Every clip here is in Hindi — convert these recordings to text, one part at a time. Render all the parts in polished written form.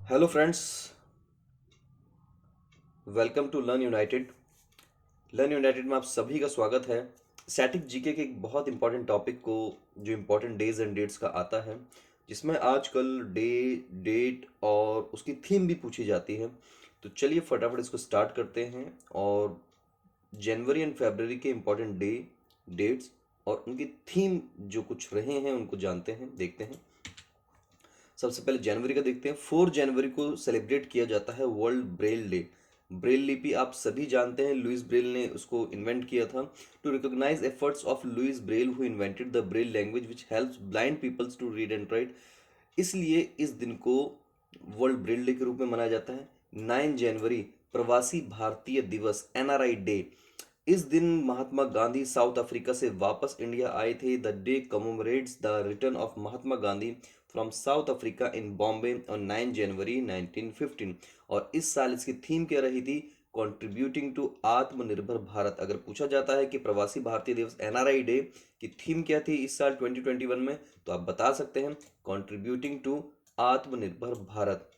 Hello friends, welcome to Learn United में आप सभी का स्वागत है। स्टैटिक जीके के एक बहुत इंपॉर्टेंट टॉपिक को जो इंपॉर्टेंट डेज एंड डेट्स का आता है, जिसमें आजकल डे डेट और उसकी थीम भी पूछी जाती है। तो चलिए फटाफट इसको स्टार्ट करते हैं और जनवरी एंड फरवरी के इंपॉर्टेंट डे डेट्स और उनकी थीम जो कुछ रहे हैं उनको जानते हैं, देखते हैं। सबसे पहले जनवरी का देखते हैं। 4 जनवरी को सेलिब्रेट किया जाता है वर्ल्ड ब्रेल डे। ब्रेल लिपि आप सभी जानते हैं, लुइस ब्रेल ने उसको इन्वेंट किया था। To recognise efforts of Louis Braille who invented the Braille language which helps blind peoples to read and write, इसलिए इस दिन को वर्ल्ड ब्रेल डे के रूप में मनाया जाता है। 9 जनवरी प्रवासी भारतीय दिवस, एनआरआई डे। इस दिन महात्मा गांधी साउथ अफ्रीका से वापस इंडिया आए थे। The day commemorates the return of Mahatma Gandhi from South Africa in Bombay on 9 January 1915। और इस साल इसकी थीम क्या रही थी? कंट्रीब्यूटिंग टू आत्मनिर्भर भारत। अगर पूछा जाता है कि प्रवासी भारतीय दिवस एनआरआई डे की थीम क्या थी इस साल 2021 में, तो आप बता सकते हैं कंट्रीब्यूटिंग टू आत्मनिर्भर भारत।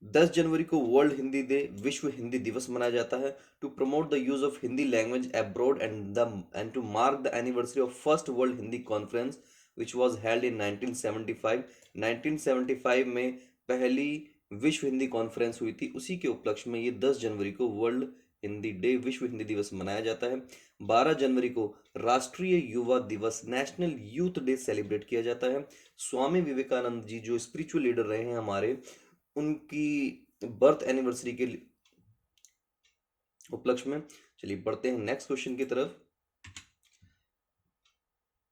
10 जनवरी को वर्ल्ड हिंदी डे, विश्व हिंदी दिवस मनाया जाता है। To promote the use of Hindi language abroad and to mark the anniversary of first world Hindi conference which was held in 1975। 1975 में पहली विश्व हिंदी कॉन्फ्रेंस हुई थी, उसी के उपलक्ष्य में ये 10 जनवरी को वर्ल्ड हिंदी डे, विश्व हिंदी दिवस मनाया जाता है। 12 जनवरी को राष्ट्रीय युवा दिवस, नेशनल यूथ डे सेलिब्रेट किया जाता है। स्वामी विवेकानंद जी जो स्पिरिचुअल लीडर रहे हैं हमारे, उनकी बर्थ एनिवर्सरी के उपलक्ष्य में। चलिए बढ़ते हैं नेक्स्ट क्वेश्चन की तरफ।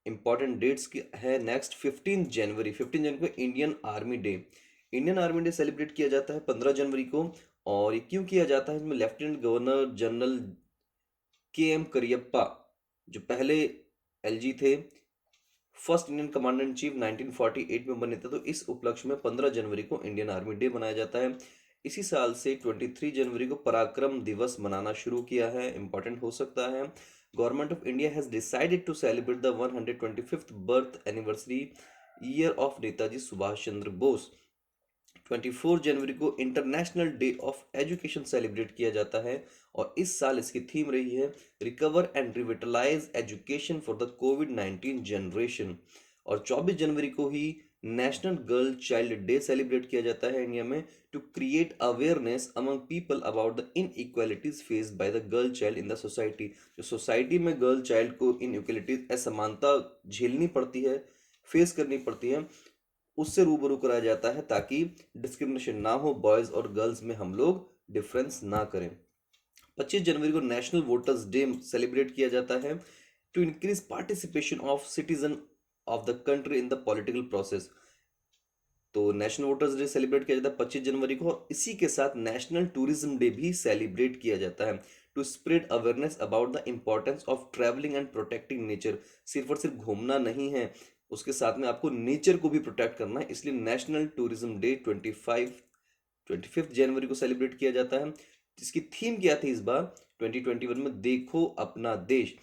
इंपॉर्टेंट डेट्स की है नेक्स्ट। 15 जनवरी को Indian army day. Indian army day celebrate किया जाता है 15 जनवरी को। और ये क्यों किया जाता है? इसमें लेफ्टिनेंट गवर्नर जनरल के एम करियप्पा जो पहले एलजी थे, first Indian commander in chief 1948 में बने थे, तो इस उपलक्ष्य में 15 जनवरी को इंडियन आर्मी डे मनाया जाता है। इसी साल से 23 जनवरी को पराक्रम दिवस मनाना शुरू किया है, इंपॉर्टेंट हो सकता है। Government of India has decided to celebrate the 125th birth anniversary year of Netaji Subhash Chandra Bose. 24 जनवरी को international day of education celebrate किया जाता है और इस साल इसकी थीम रही है recover and revitalise education for the कोविड-19 जनरेशन। और 24 जनवरी को ही national girl child day celebrate किया जाता है इंडिया में, to create awareness among people about the inequalities faced by the girl child in the society. जो सोसाइटी में गर्ल चाइल्ड को इनइक्वालिटीज, असमानता झेलनी पड़ती है, फेस करनी पड़ती है, उससे रूबरू कराया जाता है ताकि डिस्क्रिमिनेशन ना हो, बॉयज और गर्ल्स में हम लोग डिफरेंस ना करें। 25 जनवरी को नेशनल वोटर्स डे सेलिब्रेट किया जाता है, to increase participation of citizen of the country in the political process. तो नेशनल वोटर्स डे सेलिब्रेट किया जाता है 25 जनवरी को। और इसी के साथ नेशनल टूरिज्म डे भी सेलिब्रेट किया जाता है, to spread awareness about the importance of travelling and protecting nature. सिर्फ और सिर्फ घूमना नहीं है, उसके साथ में आपको नेचर को भी प्रोटेक्ट करना है, इसलिए नेशनल टूरिज्म डे 25 जनवरी को सेलिब्रेट किया जाता है। जिसकी थीम क्या थी इस बार 2021 में? देखो अपना देश।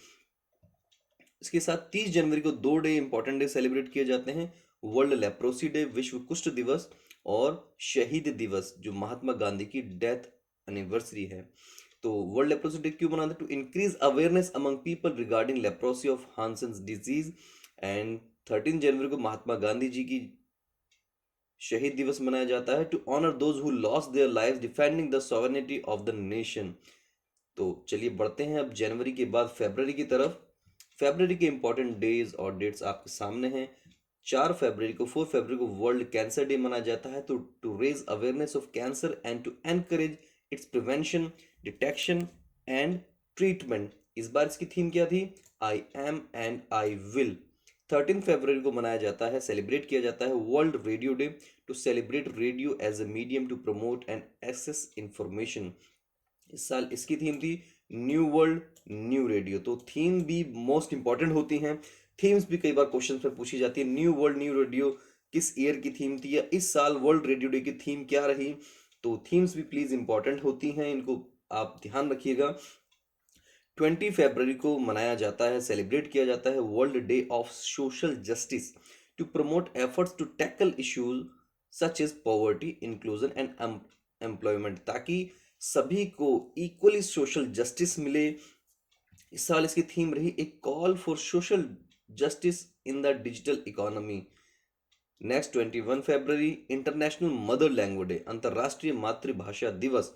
इसके साथ 30 जनवरी को 2 डे इंपॉर्टेंट डे सेलिब्रेट किए जाते हैं। वर्ल्ड लेप्रोसी डे, विश्व कुष्ठ दिवस, और शहीद दिवस जो महात्मा गांधी की डेथ एनिवर्सरी है। तो वर्ल्ड लेप्रोसी डे क्यों मनाते हैं? To increase awareness among people regarding leprosy of Hansen's disease. And 13 जनवरी को महात्मा गांधी जी की शहीद दिवस मनाया जाता है, to honour those who lost their life defending the sovereignty of the nation. तो चलिए बढ़ते हैं अब जनवरी के बाद फरवरी की तरफ। फरवरी के इंपॉर्टेंट डेज और डेट्स आपके सामने हैं। 4 फरवरी को वर्ल्ड कैंसर डे मनाया जाता है, तो to raise awareness of cancer and to encourage its prevention, detection and treatment. इस बार इसकी थीम क्या थी? I am and I will. 13 फरवरी को मनाया जाता है, सेलिब्रेट किया जाता है world radio day, to celebrate radio as a medium to promote and access information. इस साल इसकी थीम थी न्यू वर्ल्ड न्यू रेडियो। तो थीम भी मोस्ट इंपॉर्टेंट होती हैं, थीम्स भी कई बार क्वेश्चन में पूछी जाती है। न्यू वर्ल्ड न्यू रेडियो किस ईयर की थीम थी, या इस साल वर्ल्ड रेडियो डे की थीम क्या रही? तो थीम्स भी प्लीज इंपॉर्टेंट होती हैं, इनको आप ध्यान रखिएगा। 20 फरवरी को मनाया जाता है, सेलिब्रेट किया जाता है world day of social justice, to promote efforts to tackle issues such is poverty, inclusion and employment, ताकि सभी को इक्वली सोशल जस्टिस मिले। इस साल इसकी थीम रही a call for social justice in the digital economy. Next 21 फरवरी इंटरनेशनल मदर लैंग्वेज डे, अंतर्राष्ट्रीय मातृभाषा दिवस,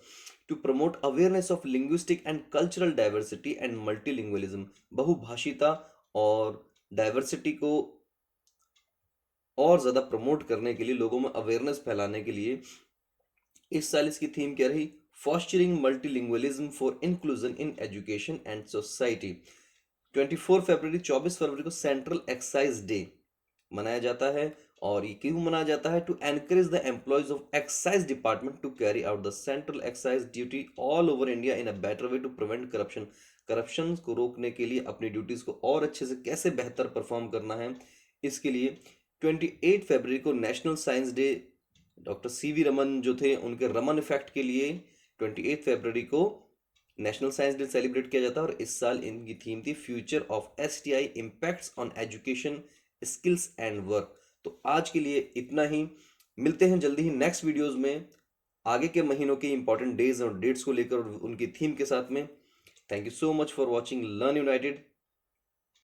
to promote awareness of linguistic and cultural diversity and multilingualism. बहुभाषिता और डाइवर्सिटी को और ज़्यादा प्रमोट करने के लिए, लोगों में अवेयरनेस फैलाने के लिए इस साल इसकी थीम क्या रही? Fostering multilingualism for inclusion in education and society. 24 फरवरी, 24 फरवरी को सेंट्रल एक्साइज डे मनाया जाता है। और ये क्यों मनाया जाता है? To encourage the employees of excise department to carry out the central excise duty all over India in a better way to prevent corruption. Corruption को रोकने के लिए अपनी ड्यूटीज को और अच्छे से कैसे बेहतर परफॉर्म करना है, इसके लिए 28 फरवरी को national science day, doctor CV Raman जो थे उनके रमन इफेक्ट के लिए 28 फरवरी को नेशनल साइंस डे सेलिब्रेट किया जाता है। और इस साल इनकी थीम थी future of STI impacts on education, skills and work. तो आज के लिए इतना ही, मिलते हैं जल्दी ही नेक्स्ट वीडियोस में आगे के महीनों के इंपॉर्टेंट डेज और डेट्स को लेकर और उनकी थीम के साथ में। Thank you so much for watching learn United.